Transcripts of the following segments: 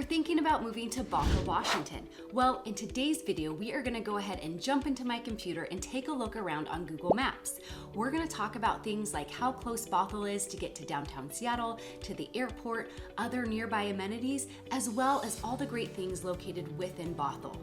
thinking about moving to Bothell, Washington, well, in today's video, we are going to go ahead and jump into my computer and take a look around on Google Maps. We're going to talk about things like how close Bothell is to get to downtown Seattle, to the airport, other nearby amenities, as well as all the great things located within Bothell.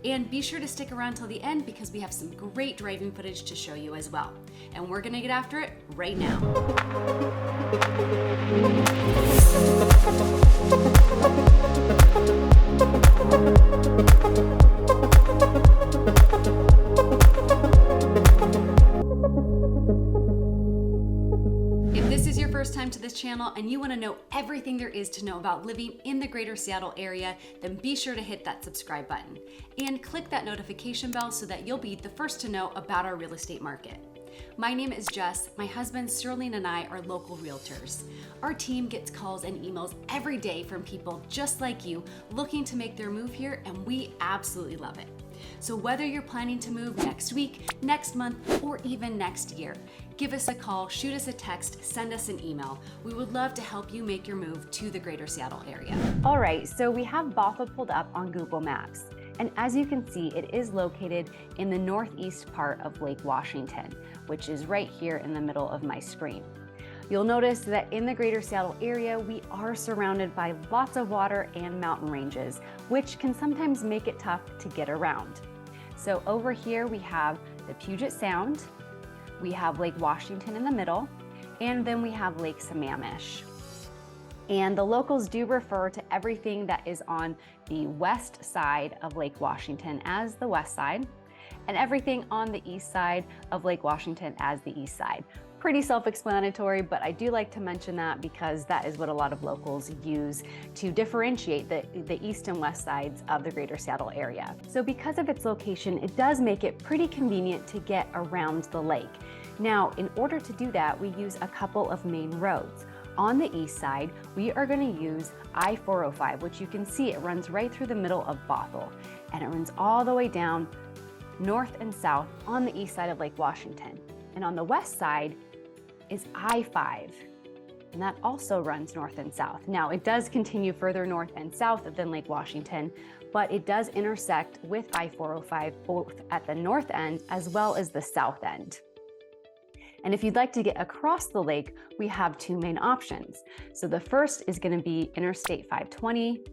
And be sure to stick around till the end because we have some great driving footage to show you as well. And we're going to get after it right now. If this is your first time to this channel and you want to know everything there is to know about living in the greater Seattle area, then be sure to hit that subscribe button and click that notification bell so that you'll be the first to know about our real estate market. My name is Jess. My husband Sterling and I are local realtors. Our team gets calls and emails every day from people just like you looking to make their move here, and we absolutely love it. So whether you're planning to move next week, next month, or even next year, give us a call, shoot us a text, send us an email. We would love to help you make your move to the greater Seattle area. All right, so we have Bothell pulled up on Google Maps. And as you can see, it is located in the northeast part of Lake Washington, which is right here in the middle of my screen. You'll notice that in the greater Seattle area, we are surrounded by lots of water and mountain ranges, which can sometimes make it tough to get around. So over here, we have the Puget Sound, we have Lake Washington in the middle, and then we have Lake Sammamish. And the locals do refer to everything that is on the west side of Lake Washington as the west side, and everything on the east side of Lake Washington as the east side. Pretty self-explanatory, but I do like to mention that because that is what a lot of locals use to differentiate the east and west sides of the greater Seattle area. So because of its location, it does make it pretty convenient to get around the lake. Now, in order to do that, we use a couple of main roads. On the east side, we are going to use I-405, which you can see it runs right through the middle of Bothell, and it runs all the way down north and south on the east side of Lake Washington. And on the west side is I-5, and that also runs north and south. Now, it does continue further north and south than Lake Washington, but it does intersect with I-405 both at the north end as well as the south end. And if you'd like to get across the lake, we have two main options. So the first is going to be Interstate 520.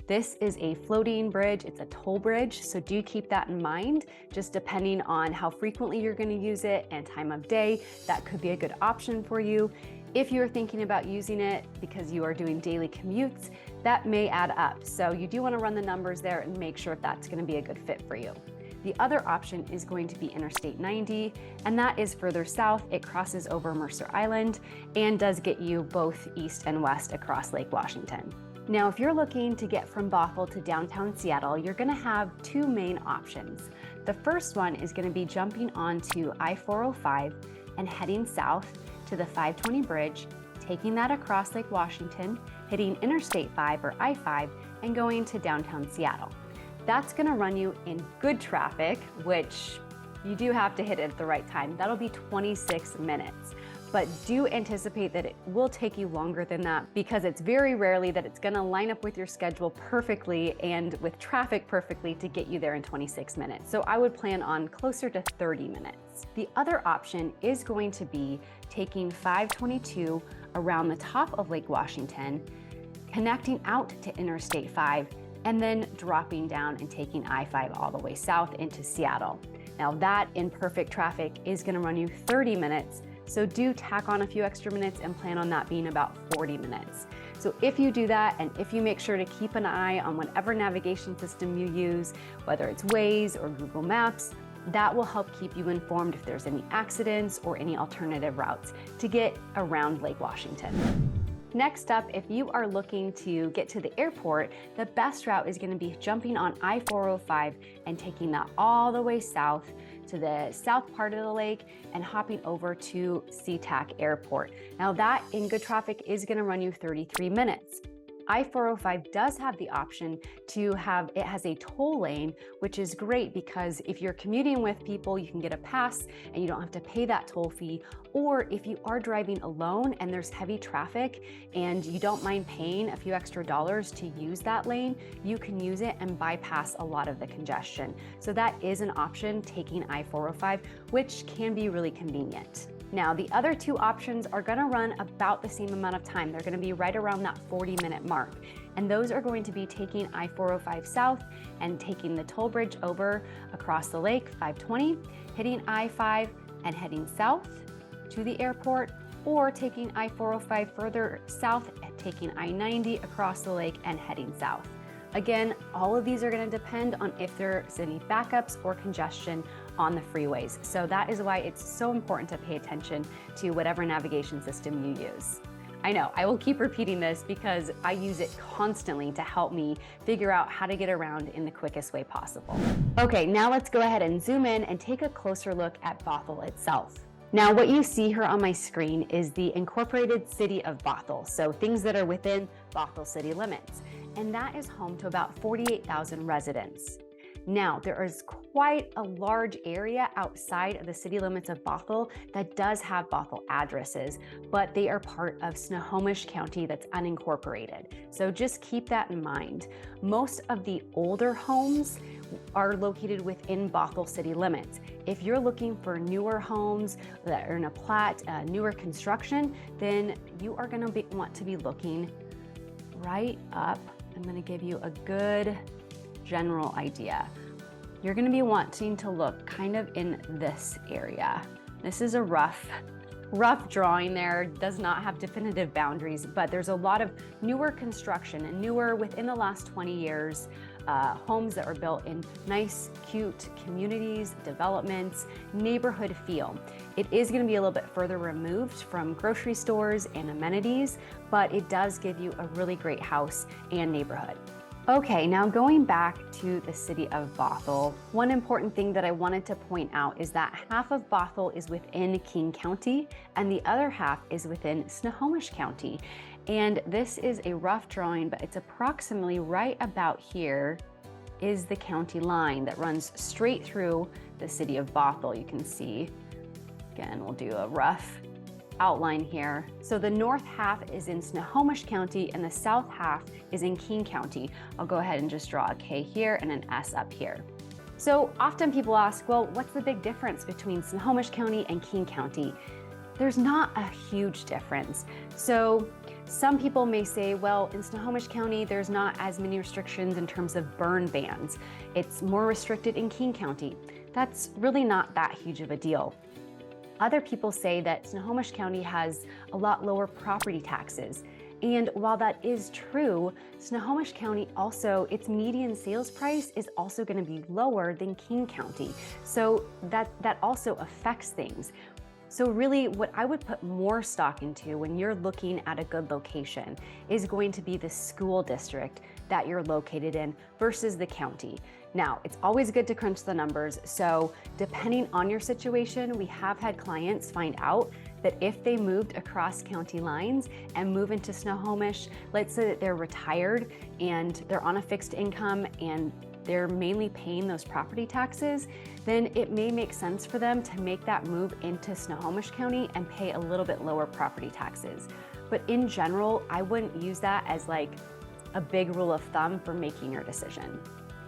This is a floating bridge. It's a toll bridge. So do keep that in mind. Just depending on how frequently you're going to use it and time of day, that could be a good option for you. If you're thinking about using it because you are doing daily commutes, that may add up. So you do want to run the numbers there and make sure if that's going to be a good fit for you. The other option is going to be Interstate 90, and that is further south. It crosses over Mercer Island and does get you both east and west across Lake Washington. Now, if you're looking to get from Bothell to downtown Seattle, you're going to have two main options. The first one is going to be jumping onto I-405 and heading south to the 520 bridge, taking that across Lake Washington, hitting Interstate 5 or I-5, and going to downtown Seattle. That's going to run you in good traffic, which you do have to hit it at the right time. That'll be 26 minutes. But do anticipate that it will take you longer than that because it's very rarely that it's going to line up with your schedule perfectly and with traffic perfectly to get you there in 26 minutes. So I would plan on closer to 30 minutes. The other option is going to be taking 522 around the top of Lake Washington, connecting out to Interstate 5, and then dropping down and taking I-5 all the way south into Seattle. Now that in perfect traffic is going to run you 30 minutes, so do tack on a few extra minutes and plan on that being about 40 minutes. So if you do that, and if you make sure to keep an eye on whatever navigation system you use, whether it's Waze or Google Maps, that will help keep you informed if there's any accidents or any alternative routes to get around Lake Washington. Next up, if you are looking to get to the airport, the best route is going to be jumping on I-405 and taking that all the way south to the south part of the lake and hopping over to SeaTac Airport. Now that in good traffic is going to run you 33 minutes. I-405 does have the option to have, it has a toll lane, which is great because if you're commuting with people, you can get a pass and you don't have to pay that toll fee. Or if you are driving alone and there's heavy traffic and you don't mind paying a few extra dollars to use that lane, you can use it and bypass a lot of the congestion. So that is an option, taking I-405, which can be really convenient. Now, the other two options are gonna run about the same amount of time. They're gonna be right around that 40-minute mark. And those are going to be taking I-405 south and taking the toll bridge over across the lake, 520, hitting I-5 and heading south to the airport, or taking I-405 further south, taking I-90 across the lake and heading south. Again, all of these are going to depend on if there's any backups or congestion on the freeways. So that is why it's so important to pay attention to whatever navigation system you use. I know, I will keep repeating this because I use it constantly to help me figure out how to get around in the quickest way possible. Okay, now let's go ahead and zoom in and take a closer look at Bothell itself. Now, what you see here on my screen is the incorporated city of Bothell, so things that are within Bothell city limits, and that is home to about 48,000 residents. Now, there is quite a large area outside of the city limits of Bothell that does have Bothell addresses, but they are part of Snohomish County that's unincorporated. So just keep that in mind. Most of the older homes are located within Bothell city limits. If you're looking for newer homes that are in a plat, newer construction, then you are gonna want to be looking right up. I'm gonna give you a good general idea. You're gonna be wanting to look kind of in this area. This is a rough drawing there, does not have definitive boundaries, but there's a lot of newer construction and newer within the last 20 years, homes that were built in nice, cute communities, developments, neighborhood feel. It is going to be a little bit further removed from grocery stores and amenities, but it does give you a really great house and neighborhood. Okay, now going back to the city of Bothell, one important thing that I wanted to point out is that half of Bothell is within King County and the other half is within Snohomish County. And this is a rough drawing, but it's approximately right about here is the county line that runs straight through the city of Bothell. You can see, again, we'll do a rough outline here. So the north half is in Snohomish County and the south half is in King County. I'll go ahead and just draw a K here and an S up here. So often people ask, well, what's the big difference between Snohomish County and King County? There's not a huge difference. So some people may say, well, in Snohomish County, there's not as many restrictions in terms of burn bans. It's more restricted in King County. That's really not that huge of a deal. Other people say that Snohomish County has a lot lower property taxes. And while that is true, Snohomish County also, its median sales price is also going to be lower than King County. So that also affects things. So really what I would put more stock into when you're looking at a good location is going to be the school district that you're located in versus the county. Now, it's always good to crunch the numbers. So depending on your situation, we have had clients find out that if they moved across county lines and move into Snohomish, let's say that they're retired and they're on a fixed income and they're mainly paying those property taxes, then it may make sense for them to make that move into Snohomish County and pay a little bit lower property taxes. But in general, I wouldn't use that as like a big rule of thumb for making your decision.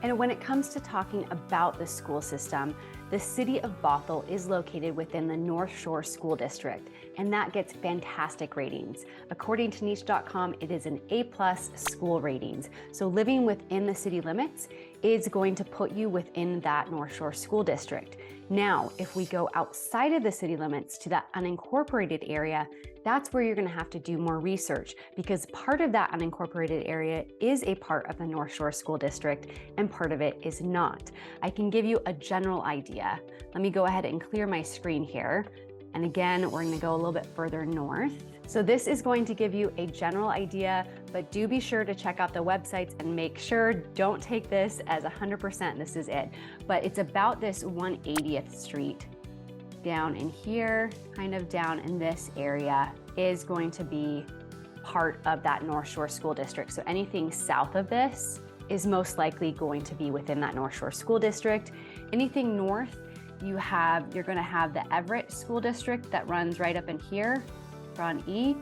And when it comes to talking about the school system, the city of Bothell is located within the Northshore School District, and that gets fantastic ratings. According to niche.com, it is an A+ school ratings. So living within the city limits is going to put you within that Northshore School District. Now, if we go outside of the city limits to that unincorporated area, that's where you're going to have to do more research because part of that unincorporated area is a part of the Northshore School District and part of it is not. I can give you a general idea. Let me go ahead and clear my screen here. And again, we're going to go a little bit further north. So this is going to give you a general idea, but do be sure to check out the websites and make sure, don't take this as 100%, this is it. But it's about this 180th Street down in here, kind of down in this area is going to be part of that Northshore School District. So anything south of this is most likely going to be within that Northshore School District. Anything north, you're going to have the Everett School District that runs right up in here on E,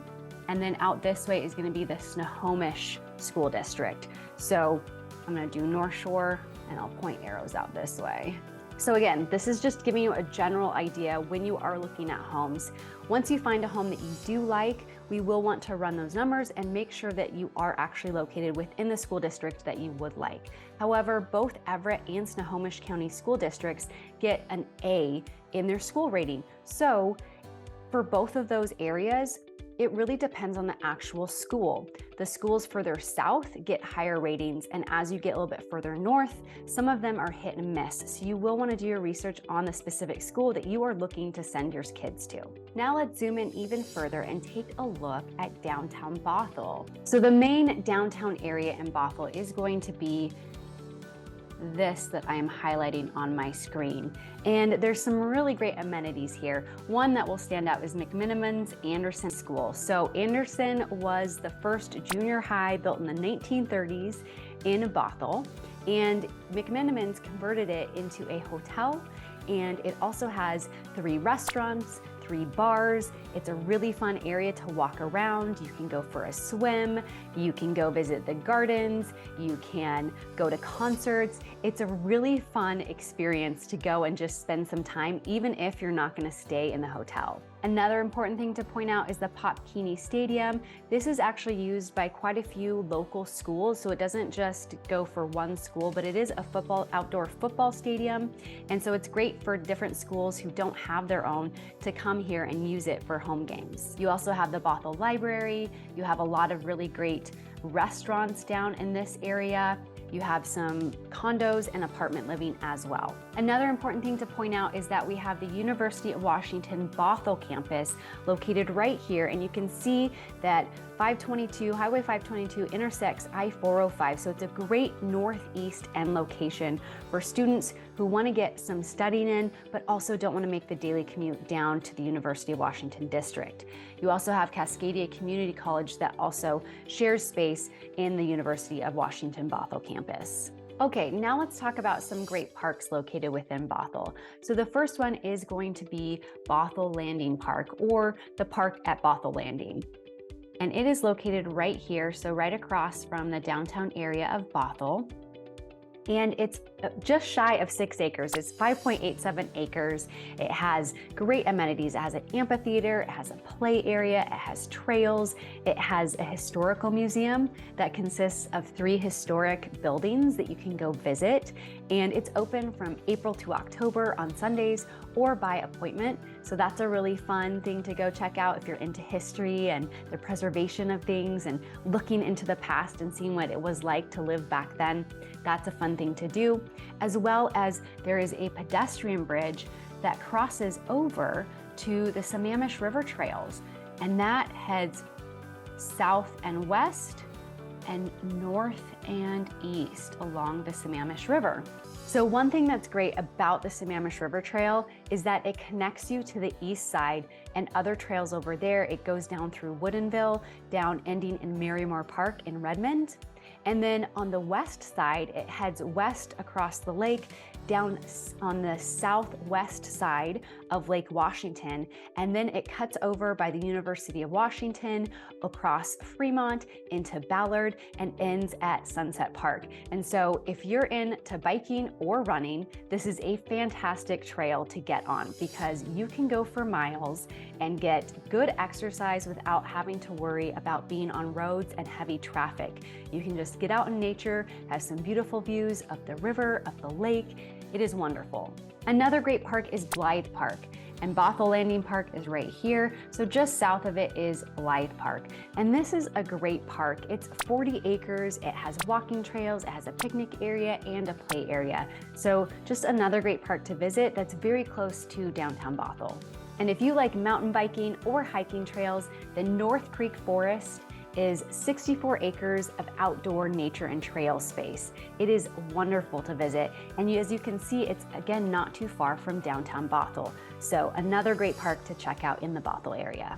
and then out this way is going to be the Snohomish School District. So I'm going to do Northshore and I'll point arrows out this way. So again, this is just giving you a general idea when you are looking at homes. Once you find a home that you do like, we will want to run those numbers and make sure that you are actually located within the school district that you would like. However, both Everett and Snohomish County school districts get an A in their school rating. So for both of those areas, it really depends on the actual school. The schools further south get higher ratings, and as you get a little bit further north, some of them are hit and miss. So you will want to do your research on the specific school that you are looking to send your kids to. Now let's zoom in even further and take a look at downtown Bothell. So the main downtown area in Bothell is going to be this that I am highlighting on my screen. And there's some really great amenities here. One that will stand out is McMenamin's Anderson School. So Anderson was the first junior high built in the 1930s in Bothell, and McMenamin's converted it into a hotel, and it also has 3 restaurants, 3 bars. It's a really fun area to walk around. You can go for a swim, you can go visit the gardens, you can go to concerts. It's a really fun experience to go and just spend some time, even if you're not going to stay in the hotel. Another important thing to point out is the Pop Keeney Stadium. This is actually used by quite a few local schools, so it doesn't just go for one school, but it is a outdoor football stadium. And so it's great for different schools who don't have their own to come here and use it for home games. You also have the Bothell Library. You have a lot of really great restaurants down in this area. You have some condos and apartment living as well. Another important thing to point out is that we have the University of Washington Bothell campus located right here, and you can see that Highway 522 intersects I-405, so it's a great northeast end location for students who want to get some studying in, but also don't want to make the daily commute down to the University of Washington district. You also have Cascadia Community College that also shares space in the University of Washington Bothell campus. Okay, now let's talk about some great parks located within Bothell. So the first one is going to be Bothell Landing Park, or the park at Bothell Landing. And it is located right here, so right across from the downtown area of Bothell. And it's just shy of 6 acres. It's 5.87 acres. It has great amenities. It has an amphitheater, it has a play area, it has trails, it has a historical museum that consists of 3 historic buildings that you can go visit. And it's open from April to October on Sundays or by appointment. So that's a really fun thing to go check out if you're into history and the preservation of things and looking into the past and seeing what it was like to live back then. That's a fun thing to do, as well as there is a pedestrian bridge that crosses over to the Sammamish River trails, and that heads south and west and north and east along the Sammamish River. So one thing that's great about the Sammamish River Trail is that it connects you to the east side and other trails over there. It goes down through Woodinville, down ending in Marymore Park in Redmond. And then on the west side, it heads west across the lake, down on the southwest side of Lake Washington, and then it cuts over by the University of Washington, across Fremont, into Ballard, and ends at Sunset Park. And so if you're into biking or running, this is a fantastic trail to get on because you can go for miles and get good exercise without having to worry about being on roads and heavy traffic. You can just get out in nature, have some beautiful views of the river, of the lake. It is wonderful. Another great park is Blythe Park, and Bothell Landing Park is right here. So just south of it is Blythe Park. And this is a great park. It's 40 acres. It has walking trails, it has a picnic area and a play area. So just another great park to visit that's very close to downtown Bothell. And if you like mountain biking or hiking trails, the North Creek Forest is 64 acres of outdoor nature and trail space. It is wonderful to visit, and as you can see, it's again not too far from downtown Bothell. So another great park to check out in the Bothell area.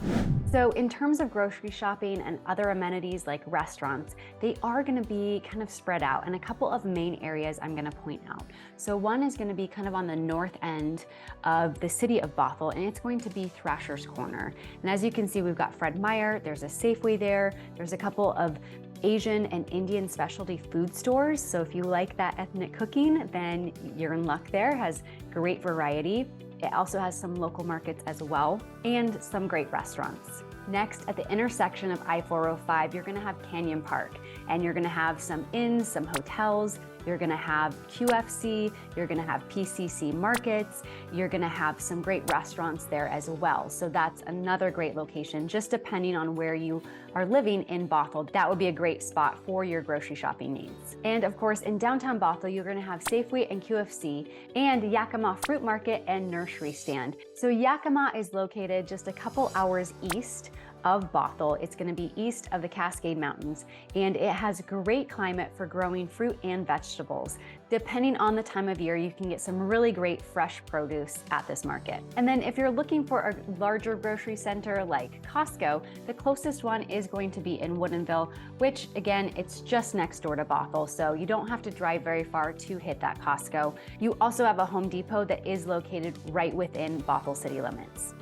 So in terms of grocery shopping and other amenities like restaurants, they are going to be kind of spread out, and a couple of main areas I'm going to point out. So one is going to be kind of on the north end of the city of Bothell, and it's going to be Thrasher's Corner. And as you can see, we've got Fred Meyer, there's a Safeway there, there's a couple of Asian and Indian specialty food stores. So if you like that ethnic cooking, then you're in luck there. It has great variety. It also has some local markets as well, and some great restaurants. Next, at the intersection of I-405, you're gonna have Canyon Park, and you're gonna have some inns, some hotels, you're gonna have QFC, you're gonna have PCC markets, you're gonna have some great restaurants there as well. So that's another great location, just depending on where you are living in Bothell. That would be a great spot for your grocery shopping needs. And of course, in downtown Bothell, you're gonna have Safeway and QFC, and Yakima Fruit Market and Nursery Stand. So Yakima is located just a couple hours east of Bothell. It's going to be east of the Cascade Mountains, and it has great climate for growing fruit and vegetables. Depending on the time of year, you can get some really great fresh produce at this market. And then if you're looking for a larger grocery center like Costco, the closest one is going to be in Woodinville, which again, it's just next door to Bothell, so you don't have to drive very far to hit that Costco. You also have a Home Depot that is located right within Bothell city limits.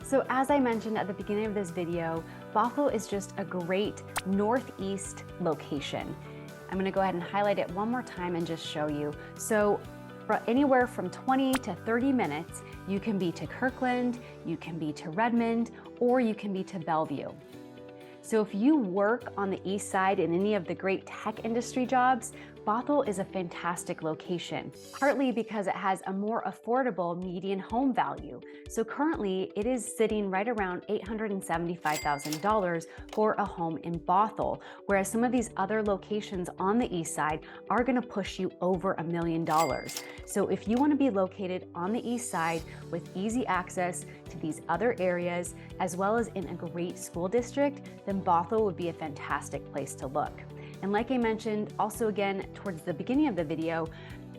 So as I mentioned at the beginning of this video, Bothell is just a great northeast location. I'm gonna go ahead and highlight it one more time and just show you. So anywhere from 20 to 30 minutes, you can be to Kirkland, you can be to Redmond, or you can be to Bellevue. So if you work on the east side in any of the great tech industry jobs, Bothell is a fantastic location, partly because it has a more affordable median home value. So currently it is sitting right around $875,000 for a home in Bothell, whereas some of these other locations on the east side are gonna push you over $1 million. So if you wanna be located on the east side with easy access to these other areas, as well as in a great school district, then Bothell would be a fantastic place to look. And like I mentioned, also again, towards the beginning of the video,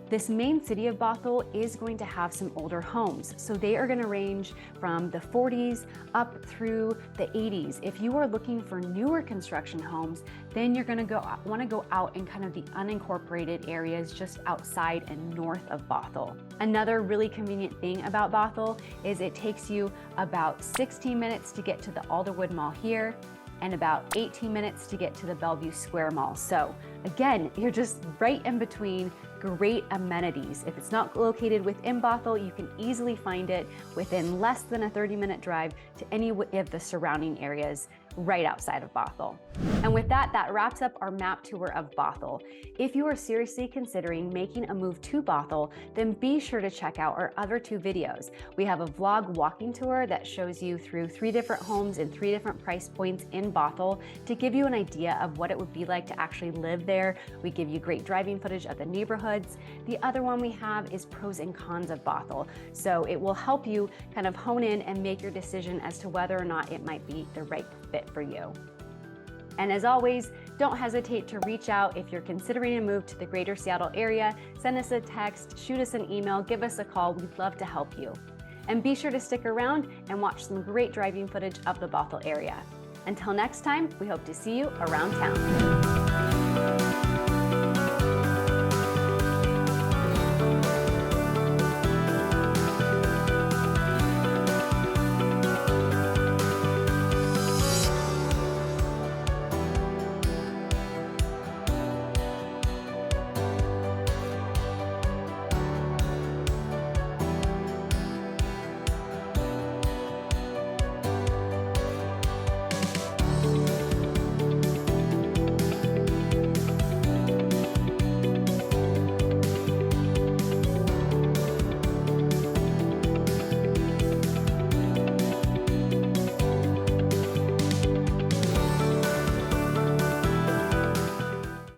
this main city of Bothell is going to have some older homes. So they are going to range from the 40s up through the 80s. If you are looking for newer construction homes, then you're going to want to go out in kind of the unincorporated areas just outside and north of Bothell. Another really convenient thing about Bothell is it takes you about 16 minutes to get to the Alderwood Mall here, and about 18 minutes to get to the Bellevue Square Mall. So again, you're just right in between great amenities. If it's not located within Bothell, you can easily find it within less than a 30-minute drive to any of the surrounding areas right outside of Bothell. And with that, that wraps up our map tour of Bothell. If you are seriously considering making a move to Bothell, then be sure to check out our other 2 videos. We have a vlog walking tour that shows you through 3 different homes in 3 different price points in Bothell to give you an idea of what it would be like to actually live there. We give you great driving footage of the neighborhoods. The other one we have is pros and cons of Bothell. So it will help you kind of hone in and make your decision as to whether or not it might be the right fit for you. And as always, don't hesitate to reach out if you're considering a move to the greater Seattle area. Send us a text, shoot us an email, give us a call. We'd love to help you. And be sure to stick around and watch some great driving footage of the Bothell area. Until next time, we hope to see you around town.